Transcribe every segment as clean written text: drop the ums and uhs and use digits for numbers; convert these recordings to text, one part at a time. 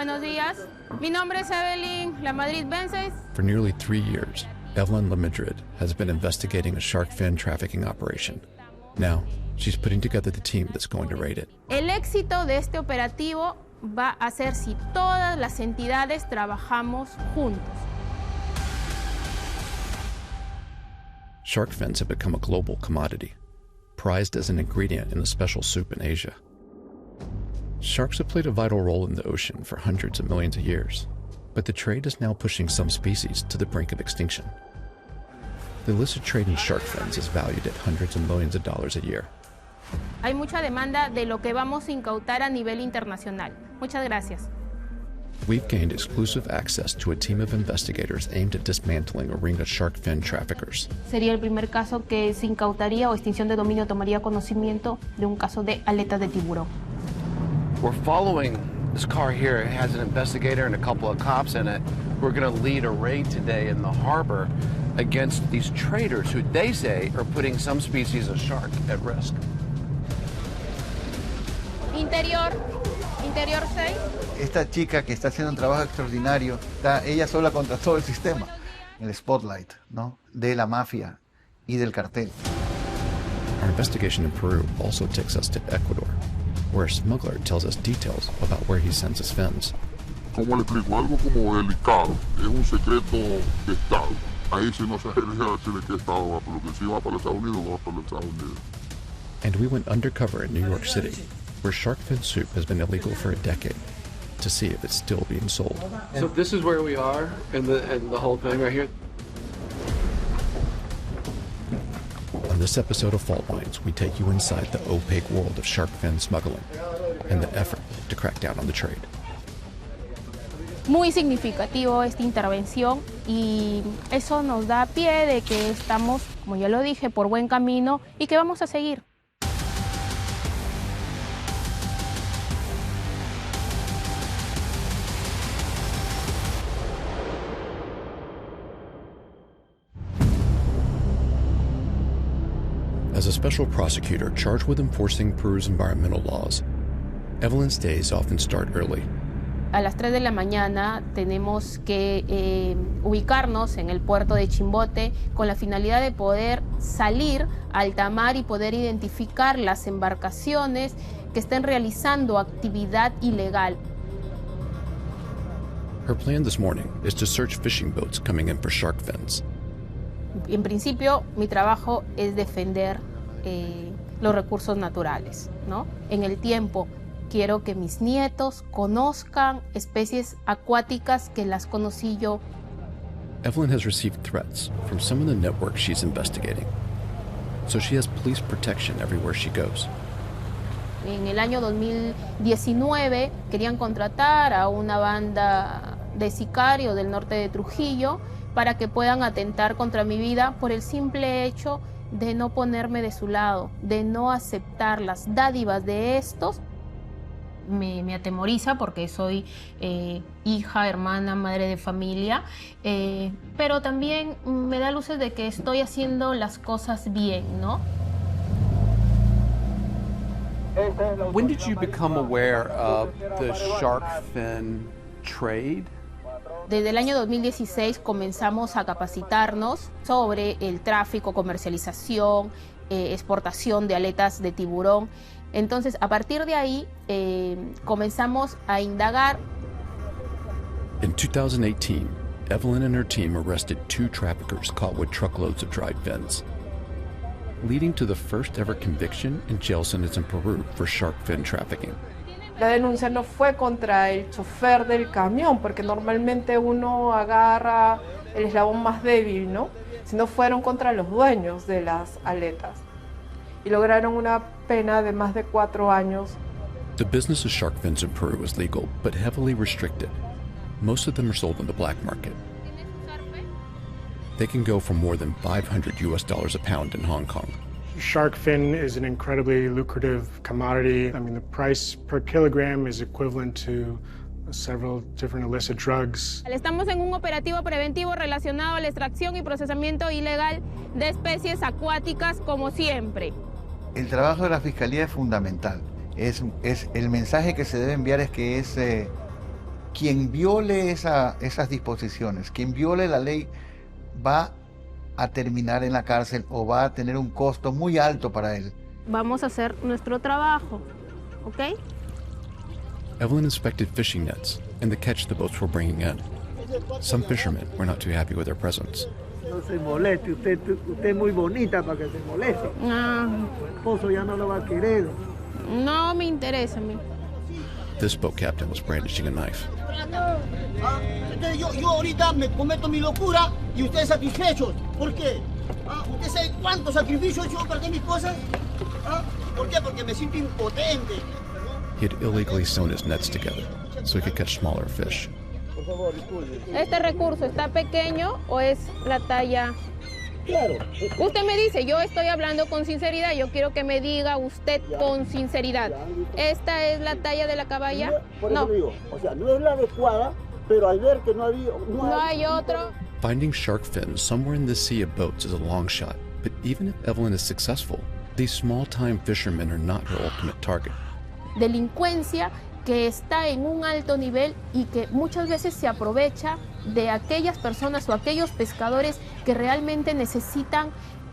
Buenos días. Mi nombre es Evelyn LaMadrid. For nearly 3 years, Evelyn LaMadrid has been investigating a shark fin trafficking operation. Now, she's putting together the team that's going to raid it. El éxito de este operativo va a ser si todas las entidades trabajamos juntos. Shark fins have become a global commodity, prized as an ingredient in a special soup in Asia. Sharks have played a vital role in the ocean for hundreds of millions of years, but the trade is now pushing some species to the brink of extinction. The illicit trade in shark fins is valued at hundreds of millions of dollars a year. Hay mucha demanda de lo que vamos a incautar a nivel internacional. Muchas gracias. We've gained exclusive access to a team of investigators aimed at dismantling a ring of shark fin traffickers. Sería el primer caso que se incautaría o extinción de dominio tomaría conocimiento de un caso de aletas de tiburón. We're following this car here. It has an investigator and a couple of cops in it. We're going to lead a raid today in the harbor against these traders who they say are putting some species of shark at risk. Interior 6. Esta chica que está haciendo un trabajo extraordinario, está ella sola contra todo el sistema, el spotlight, ¿no?, de la mafia y del cartel. Our investigation in Peru also takes us to Ecuador, where a smuggler tells us details about where he sends his fins. Como le explico, algo como delicado, es un secreto de Estado. Ahí si no se deja decirle qué Estado va, pero que si va para los Estados Unidos, va para los Estados Unidos. And we went undercover in New York City, where shark fin soup has been illegal for a decade, to see if it's still being sold. So this is where we are, and the whole thing right here. On this episode of Fault Lines, we take you inside the opaque world of shark fin smuggling and the effort to crack down on the trade. Muy significativo esta intervención y eso nos da pie de que estamos, como ya lo dije, por buen camino y que vamos a seguir. As a special prosecutor charged with enforcing Peru's environmental laws, Evelyn's days often start early. A las 3 de la mañana tenemos que ubicarnos en el puerto de Chimbote con la finalidad de poder salir a alta mar y poder identificar las embarcaciones que estén realizando actividad ilegal. Her plan this morning is to search fishing boats coming in for shark fins. En principio, mi trabajo es defender los recursos naturales, ¿no? En el tiempo, quiero que mis nietos conozcan especies acuáticas que las conocí yo. Evelyn has received threats from some of the networks she's investigating, so she has police protection everywhere she goes. En el año 2019 querían contratar a una banda de sicarios del norte de Trujillo para que puedan atentar contra mi vida por el simple hecho de no ponerme de su lado, de no aceptar las dádivas de estos. Me atemoriza porque soy hija, hermana, madre de familia, pero también me da luces de que estoy haciendo las cosas bien, ¿no? When did you become aware of the shark fin trade? Desde el año 2016 comenzamos a capacitarnos sobre el tráfico, comercialización, exportación de aletas de tiburón. Entonces, a partir de ahí, comenzamos a indagar. In 2018, Evelyn and her team arrested 2 traffickers caught with truckloads of dried fins, leading to the first ever conviction in jail sentence in Peru for shark fin trafficking. La denuncia no fue contra el chofer del camión, porque normalmente uno agarra el eslabón más débil, ¿no? Sino fueron contra los dueños de las aletas. Y lograron una pena de más de 4 años. The business of shark fins in Peru is legal, but heavily restricted. Most of them are sold on the black market. They can go for more than $500 a pound in Hong Kong. Shark fin is an incredibly lucrative commodity. I mean, the price per kilogram is equivalent to several different illicit drugs. Estamos en un operativo preventivo relacionado a la extracción y procesamiento ilegal de especies acuáticas, como siempre. El trabajo de la Fiscalía es fundamental. El mensaje que se debe enviar es que quien viole esas disposiciones, quien viole la ley, va a terminar en la cárcel o va a tener un costo muy alto para él. Vamos a hacer nuestro trabajo, ¿ok? Evelyn inspected fishing nets and the catch the boats were bringing in. Some fishermen were not too happy with their presence. No se moleste, usted es muy bonita para que se moleste. Tu esposo ya no lo va a querer. No me interesa a mí. This boat captain was brandishing a knife. Entonces yo ahorita me cometo mi locura y ustedes satisfechos. ¿Por qué? ¿Usted sabe cuánto sacrificio he hecho para mis cosas? ¿Por qué? Porque me siento impotente. He had illegally sewn his nets together so he could catch smaller fish. ¿Este recurso está pequeño o es la talla? Claro. Usted me dice, yo estoy hablando con sinceridad, yo quiero que me diga usted con sinceridad. ¿Esta es la talla de la caballa? Por eso digo, o sea, no es la adecuada, pero al ver que no hay otro. Finding shark fins somewhere in the sea of boats is a long shot, but even if Evelyn is successful, these small-time fishermen are not her ultimate target. Delincuencia que está en un alto nivel y que muchas veces se aprovecha de aquellas personas o aquellos pescadores que realmente necesitan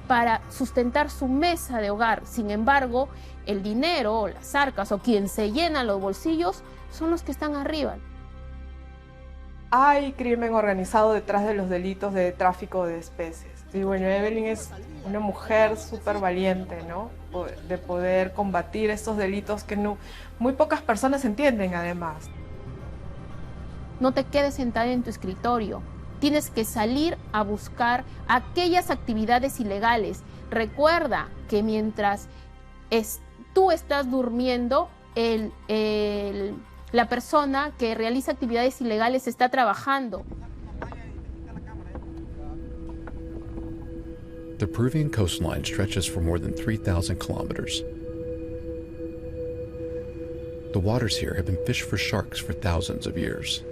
para sustentar su mesa de hogar. Sin embargo, el dinero o las arcas o quien se llena los bolsillos son los que están arriba. Hay crimen organizado detrás de los delitos de tráfico de especies. Y bueno, Evelyn es una mujer súper valiente, ¿no? De poder combatir estos delitos que muy pocas personas entienden, además. No te quedes sentada en tu escritorio. Tienes que salir a buscar aquellas actividades ilegales. Recuerda que mientras tú estás durmiendo, la persona que realiza actividades ilegales está trabajando. The Peruvian coastline stretches for more than 3,000 kilometers. The waters here have been fished for sharks for thousands of years.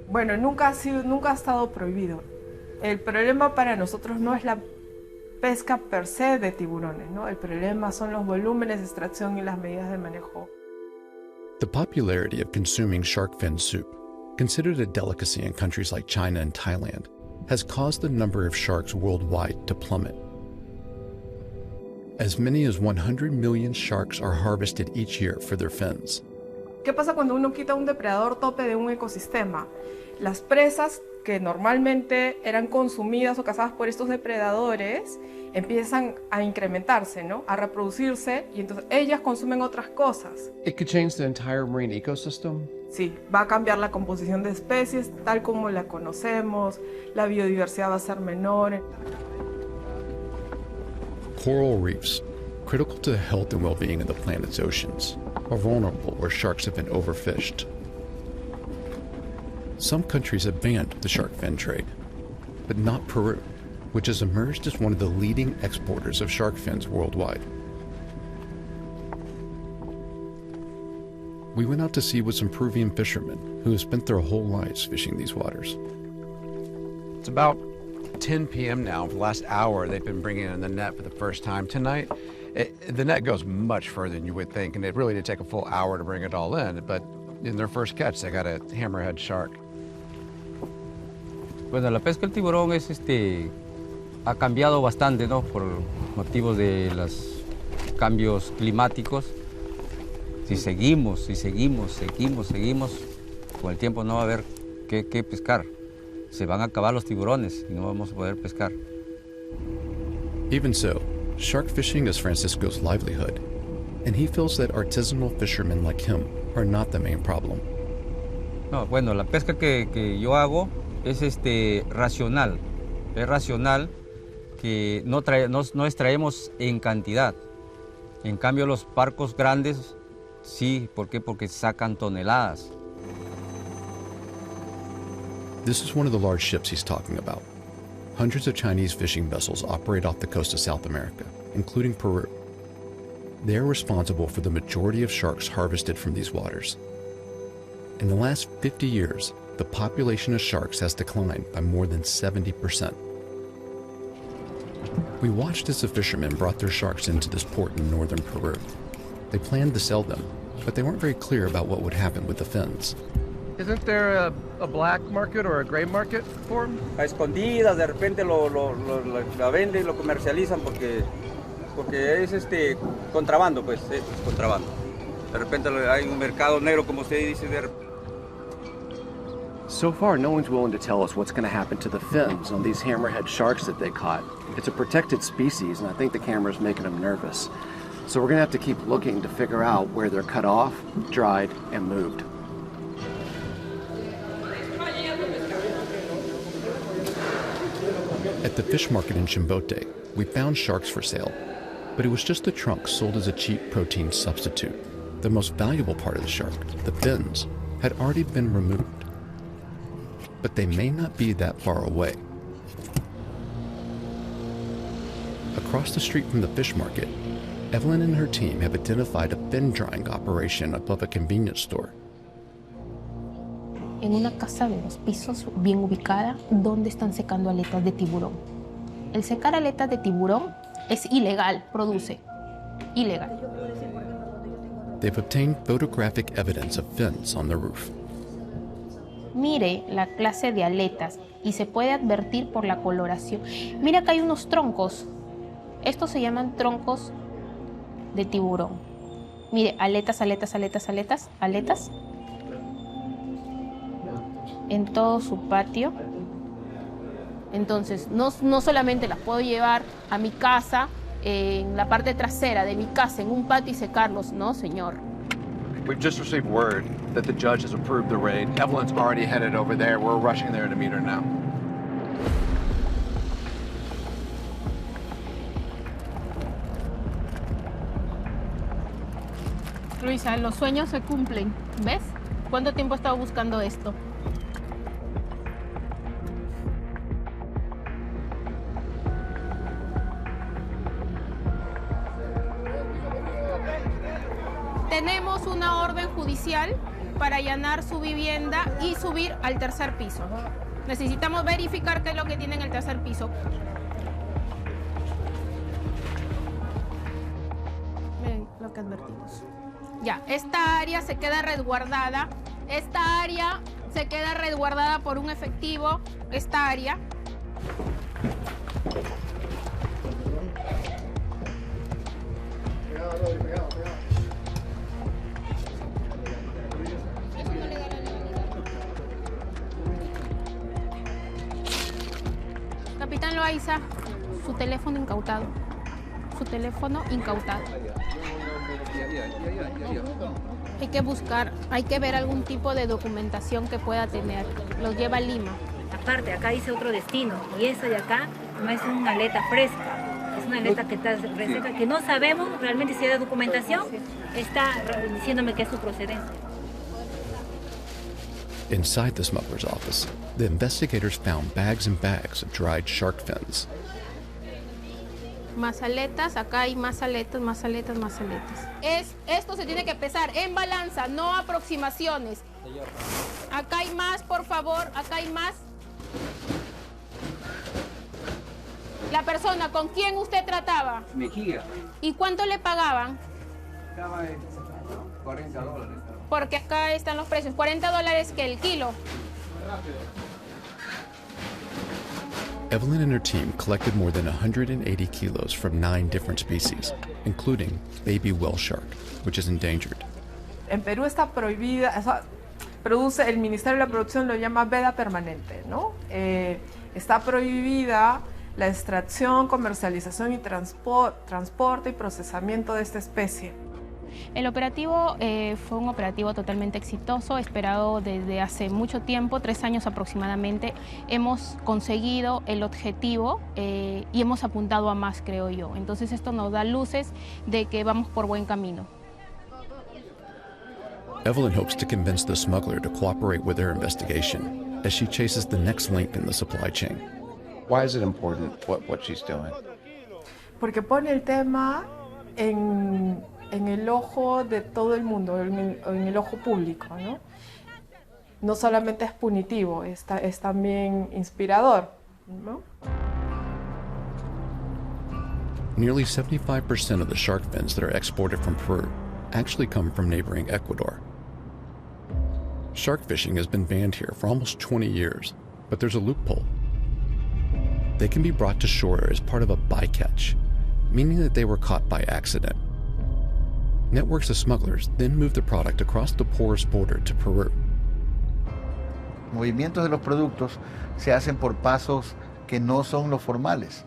Bueno, nunca ha estado prohibido. El problema para nosotros no es la pesca per se de tiburones, ¿no? El problema son los volúmenes de extracción y las medidas de manejo. The popularity of consuming shark fin soup, considered a delicacy in countries like China and Thailand, has caused the number of sharks worldwide to plummet. As many as 100 million sharks are harvested each year for their fins. ¿Qué pasa cuando uno quita un depredador tope de un ecosistema? Las presas que normalmente eran consumidas o cazadas por estos depredadores empiezan a incrementarse, ¿no? A reproducirse, y entonces ellas consumen otras cosas. It could change the entire marine ecosystem. Sí, va a cambiar la composición de especies tal como la conocemos, la biodiversidad va a ser menor. Coral reefs, critical to the health and well-being of the planet's oceans, are vulnerable where sharks have been overfished. Some countries have banned the shark fin trade, but not Peru, which has emerged as one of the leading exporters of shark fins worldwide. We went out to see with some Peruvian fishermen who have spent their whole lives fishing these waters. It's about 10 p.m. now. For the last hour, they've been bringing in the net for the first time tonight. The net goes much further than you would think, and it really did take a full hour to bring it all in. But in their first catch, they got a hammerhead shark. Bueno, la pesca del tiburón ha cambiado bastante, ¿no? Por motivos de los cambios climáticos. Si seguimos, con el tiempo no va a haber qué pescar. Se van a acabar los tiburones y no vamos a poder pescar. Even so, shark fishing is Francisco's livelihood, and he feels that artisanal fishermen like him are not the main problem. No, bueno, la pesca que yo hago es racional. Es racional que no extraemos en cantidad. En cambio, los barcos grandes, sí. ¿Por qué? Porque sacan toneladas. This is one of the large ships he's talking about. Hundreds of Chinese fishing vessels operate off the coast of South America, including Peru. They are responsible for the majority of sharks harvested from these waters. In the last 50 years, the population of sharks has declined by more than 70%. We watched as the fishermen brought their sharks into this port in northern Peru. They planned to sell them, but they weren't very clear about what would happen with the fins. Isn't there a black market or a gray market for them? A escondidas, de repente la venden y lo comercializan porque es contrabando, pues, es contrabando. De repente hay un mercado negro, como usted dice. So far, no one's willing to tell us what's going to happen to the fins on these hammerhead sharks that they caught. It's a protected species, and I think the camera's making them nervous. So we're going to have to keep looking to figure out where they're cut off, dried, and moved. At the fish market in Chimbote, we found sharks for sale, but it was just the trunk sold as a cheap protein substitute. The most valuable part of the shark, the fins, had already been removed. But they may not be that far away. Across the street from the fish market, Evelyn and her team have identified a fin drying operation above a convenience store. En una casa de 2 pisos bien ubicada, donde están secando aletas de tiburón. El secar aletas de tiburón es ilegal, produce ilegal. They've obtained photographic evidence of fins on the roof. Mire la clase de aletas y se puede advertir por la coloración. Mira acá hay unos troncos. Estos se llaman troncos de tiburón. Mire, aletas, aletas, aletas, aletas, aletas. En todo su patio. Entonces, no solamente las puedo llevar a mi casa, en la parte trasera de mi casa, en un patio y secarlos. No, señor. We've just received word that the judge has approved the raid. Evelyn's already headed over there. We're rushing there to meet her now. Luisa, los sueños se cumplen. ¿Ves? ¿Cuánto tiempo he estado buscando esto? Tenemos una orden judicial para allanar su vivienda y subir al 3er piso. Necesitamos verificar qué es lo que tiene en el 3er piso. Miren lo que advertimos. Ya, esta área se queda resguardada. Esta área se queda resguardada por un efectivo. Esta área. Capitán Loaiza, su teléfono incautado. Su teléfono incautado. Hay que buscar, hay que ver algún tipo de documentación que pueda tener. Los lleva a Lima. Aparte, acá dice otro destino. Y eso de acá no es una aleta fresca. Es una aleta que está reseca, que no sabemos realmente si hay documentación. Está diciéndome que es su procedencia. Inside the smuggler's office, the investigators found bags and bags of dried shark fins. Más aletas, acá hay más aletas, más aletas, más aletas. Esto se tiene que pesar en balanza, no aproximaciones. Acá hay más, por favor, acá hay más. La persona, ¿con quién usted trataba? Mejía. ¿Y cuánto le pagaban? Estaba en $40. Porque acá están los precios. $40 que el kilo. Evelyn and her team collected more than 180 kilos from 9 different species, including baby whale shark, which is endangered. En Perú está prohibida, el Ministerio de la Producción lo llama veda permanente, ¿no? Está prohibida la extracción, comercialización y transporte y procesamiento de esta especie. El operativo fue un operativo totalmente exitoso, esperado desde hace mucho tiempo, 3 años aproximadamente. Hemos conseguido el objetivo y hemos apuntado a más, creo yo. Entonces esto nos da luces de que vamos por buen camino. Evelyn hopes to convince the smuggler to cooperate with her investigation as she chases the next link in the supply chain. Why is it important what she's doing? Porque pone el tema en el ojo de todo el mundo, en el ojo público, ¿no? No solamente es punitivo, es también inspirador, ¿no? Nearly 75% of the shark fins that are exported from Peru actually come from neighboring Ecuador. Shark fishing has been banned here for almost 20 years, but there's a loophole. They can be brought to shore as part of a bycatch, meaning that they were caught by accident. Networks of smugglers then move the product across the porous border to Peru. Movimientos de los productos se hacen por pasos que no son los formales.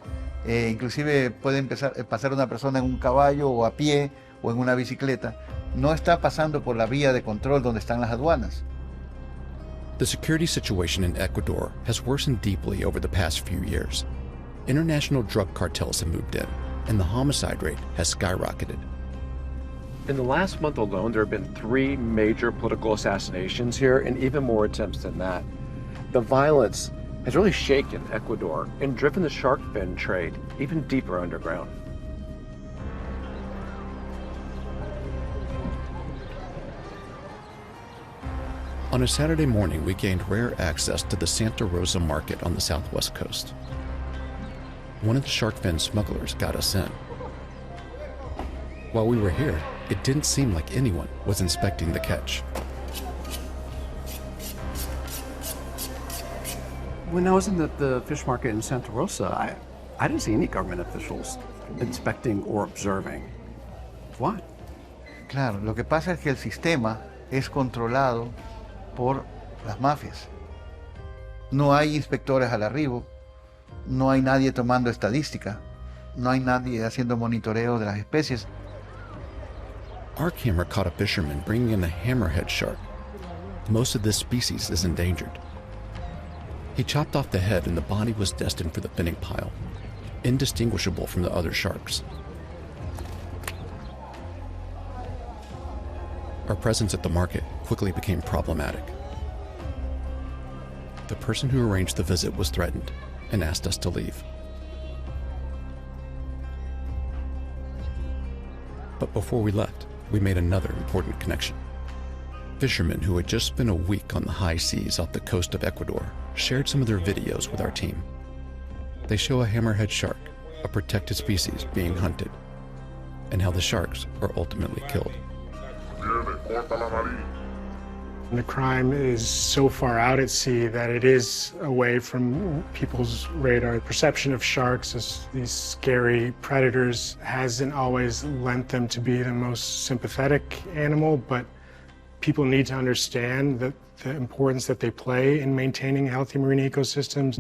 Inclusive puede pasar una persona en un caballo o a pie o en una bicicleta. No está pasando por la vía de control donde están las aduanas. The security situation in Ecuador has worsened deeply over the past few years. International drug cartels have moved in, and the homicide rate has skyrocketed. In the last month alone, there have been 3 major political assassinations here, and even more attempts than that. The violence has really shaken Ecuador and driven the shark fin trade even deeper underground. On a Saturday morning, we gained rare access to the Santa Rosa market on the southwest coast. One of the shark fin smugglers got us in. While we were here, it didn't seem like anyone was inspecting the catch. When I was in the fish market in Santa Rosa, I didn't see any government officials inspecting or observing. Why? Claro, lo que pasa es que el sistema es controlado por las mafias. No hay inspectores al arribo, no hay nadie tomando estadística, no hay nadie haciendo monitoreo de las especies. Our camera caught a fisherman bringing in a hammerhead shark. Most of this species is endangered. He chopped off the head and the body was destined for the finning pile, indistinguishable from the other sharks. Our presence at the market quickly became problematic. The person who arranged the visit was threatened and asked us to leave. But before we left, we made another important connection. Fishermen who had just spent a week on the high seas off the coast of Ecuador shared some of their videos with our team. They show a hammerhead shark, a protected species, being hunted, and how the sharks are ultimately killed. The crime is so far out at sea that it is away from people's radar. The perception of sharks as these scary predators hasn't always lent them to be the most sympathetic animal, but people need to understand that the importance that they play in maintaining healthy marine ecosystems.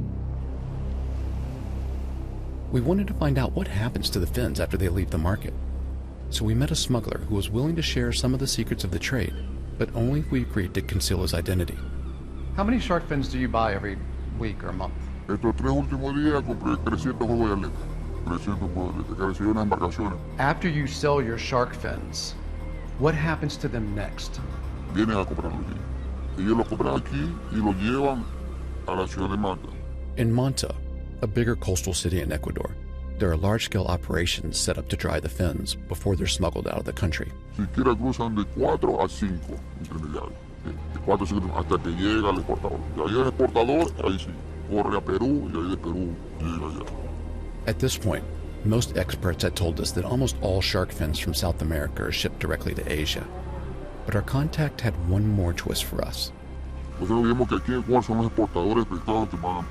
We wanted to find out what happens to the fins after they leave the market. So we met a smuggler who was willing to share some of the secrets of the trade, but only if we agreed to conceal his identity. How many shark fins do you buy every week or month? Estos 3 últimos días compré 300 juegos de aleta. 300 juegos de aleta que recibí unas embarcaciones. After you sell your shark fins, what happens to them next? Vienen a comprarlos aquí. Ellos los compran aquí y los llevan a la ciudad de Manta. In Manta, a bigger coastal city in Ecuador, there are large-scale operations set up to dry the fins before they're smuggled out of the country. Siquiera cruzan de 4 a 5 intermediarios. De 4 a 5 hasta que llega al exportador. Y ahí el exportador, ahí sí, corre a Perú y ahí de Perú llega allá. At this point, most experts had told us that almost all shark fins from South America are shipped directly to Asia. But our contact had one more twist for us. Nosotros vemos que aquí en Ecuador son los exportadores de pescado que van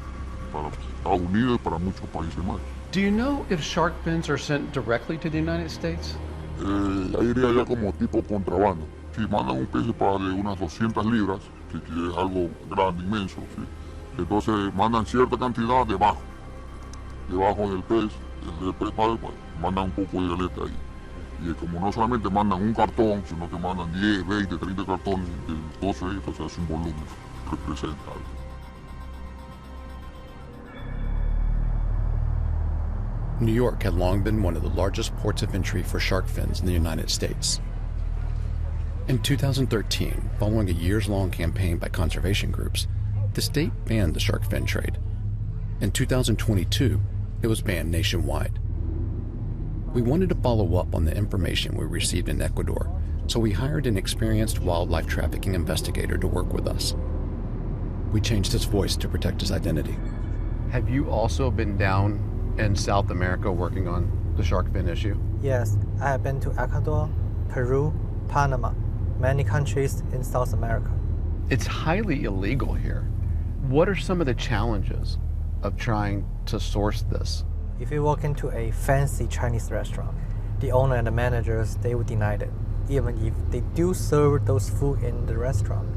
para Estados Unidos y para muchos países más. Do you know if shark fins are sent directly to the United States? Ahí iría ya como tipo contrabando. Si mandan un pez para de unas 200 libras, que es algo grande, inmenso, ¿sí? Entonces mandan cierta cantidad debajo del pez, mandan un poco de galeta ahí. Y como no solamente mandan un cartón, sino que mandan 10, 20, 30 cartones, entonces eso es un volumen que representa algo. New York had long been one of the largest ports of entry for shark fins in the United States. In 2013, following a years-long campaign by conservation groups, the state banned the shark fin trade. In 2022, it was banned nationwide. We wanted to follow up on the information we received in Ecuador, so we hired an experienced wildlife trafficking investigator to work with us. We changed his voice to protect his identity. Have you also been down in South America working on the shark fin issue? Yes, I have been to Ecuador, Peru, Panama, many countries in South America. It's highly illegal here. What are some of the challenges of trying to source this? If you walk into a fancy Chinese restaurant, the owner and the managers, they will deny it, even if they do serve those food in the restaurant,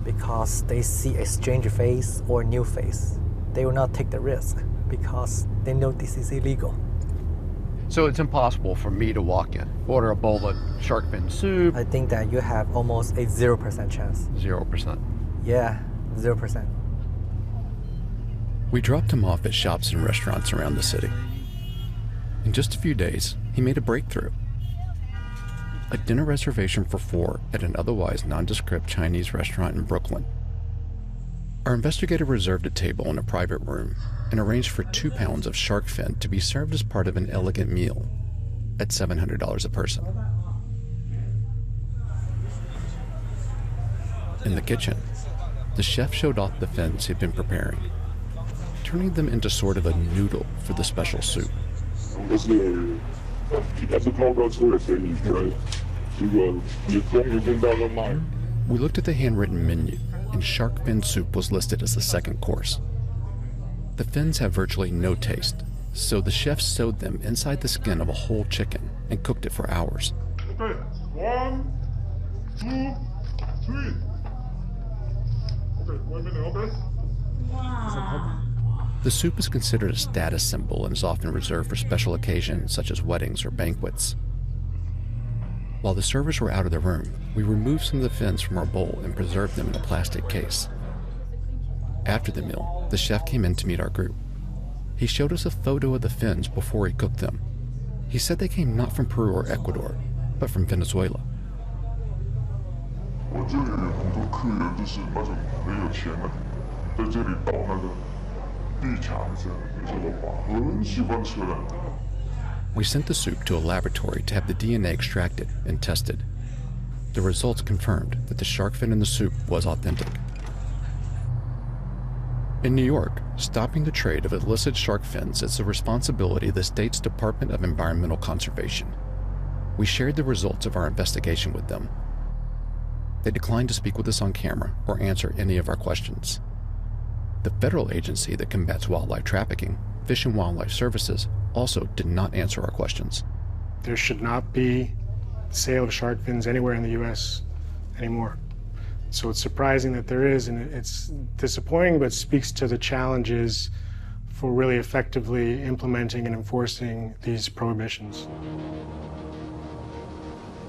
because they see a strange face or new face. They will not take the risk because they know this is illegal. So it's impossible for me to walk in, order a bowl of shark fin soup. I think that you have almost a 0% chance. 0%. Yeah, 0%. We dropped him off at shops and restaurants around the city. In just a few days, he made a breakthrough. A dinner reservation for 4 at an otherwise nondescript Chinese restaurant in Brooklyn. Our investigator reserved a table in a private room and arranged for 2 pounds of shark fin to be served as part of an elegant meal at $700 a person. In the kitchen, the chef showed off the fins he'd been preparing, turning them into sort of a noodle for the special soup. We looked at the handwritten menu, and shark fin soup was listed as the second course. The fins have virtually no taste, so the chef sewed them inside the skin of a whole chicken and cooked it for hours. Okay, 1, 2, 3. Okay, 1 minute, okay? The soup is considered a status symbol and is often reserved for special occasions such as weddings or banquets. While the servers were out of the room, we removed some of the fins from our bowl and preserved them in a plastic case. After the meal, the chef came in to meet our group. He showed us a photo of the fins before he cooked them. He said they came not from Peru or Ecuador, but from Venezuela. We sent the soup to a laboratory to have the DNA extracted and tested. The results confirmed that the shark fin in the soup was authentic. In New York, stopping the trade of illicit shark fins is the responsibility of the state's Department of Environmental Conservation. We shared the results of our investigation with them. They declined to speak with us on camera or answer any of our questions. The federal agency that combats wildlife trafficking, Fish and Wildlife Services, also did not answer our questions. There should not be sale of shark fins anywhere in the U.S. anymore. So it's surprising that there is, and it's disappointing, but speaks to the challenges for really effectively implementing and enforcing these prohibitions.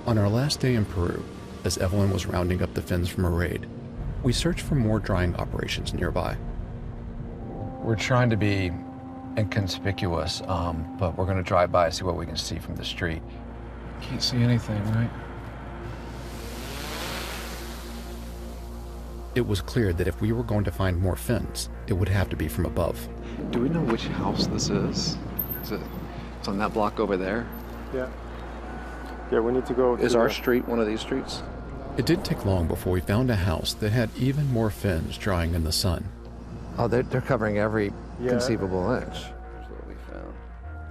On our last day in Peru, as Evelyn was rounding up the fins from a raid, we searched for more drying operations nearby. We're trying to be inconspicuous, but we're going to drive by and see what we can see from the street. Can't see anything, right? It was clear that if we were going to find more fins, it would have to be from above. Do we know which house this is? It's on that block over there? Yeah. Yeah, we need to go. Is our street one of these streets? It didn't take long before we found a house that had even more fins drying in the sun. Oh, they're covering every conceivable inch. That's what we found.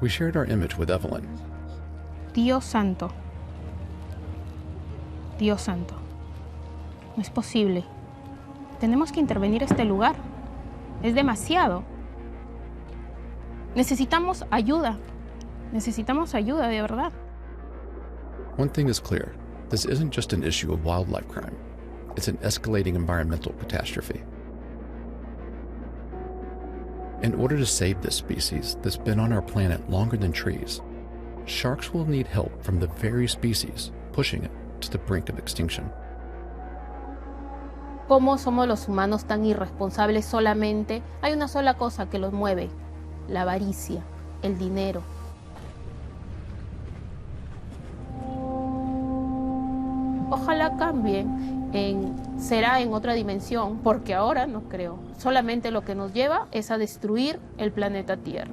We shared our image with Evelyn. Dios santo. Dios santo. No es posible. Tenemos que intervenir este lugar. Es demasiado. Necesitamos ayuda. Necesitamos ayuda, de verdad. One thing is clear. This isn't just an issue of wildlife crime. It's an escalating environmental catastrophe. In order to save this species that's been on our planet longer than trees, sharks will need help from the very species pushing it to the brink of extinction. ¿Cómo somos los humanos tan irresponsables solamente? Hay una sola cosa que los mueve, la avaricia, el dinero. Ojalá cambien, será en otra dimensión, porque ahora no creo. Solamente lo que nos lleva es a destruir el planeta Tierra.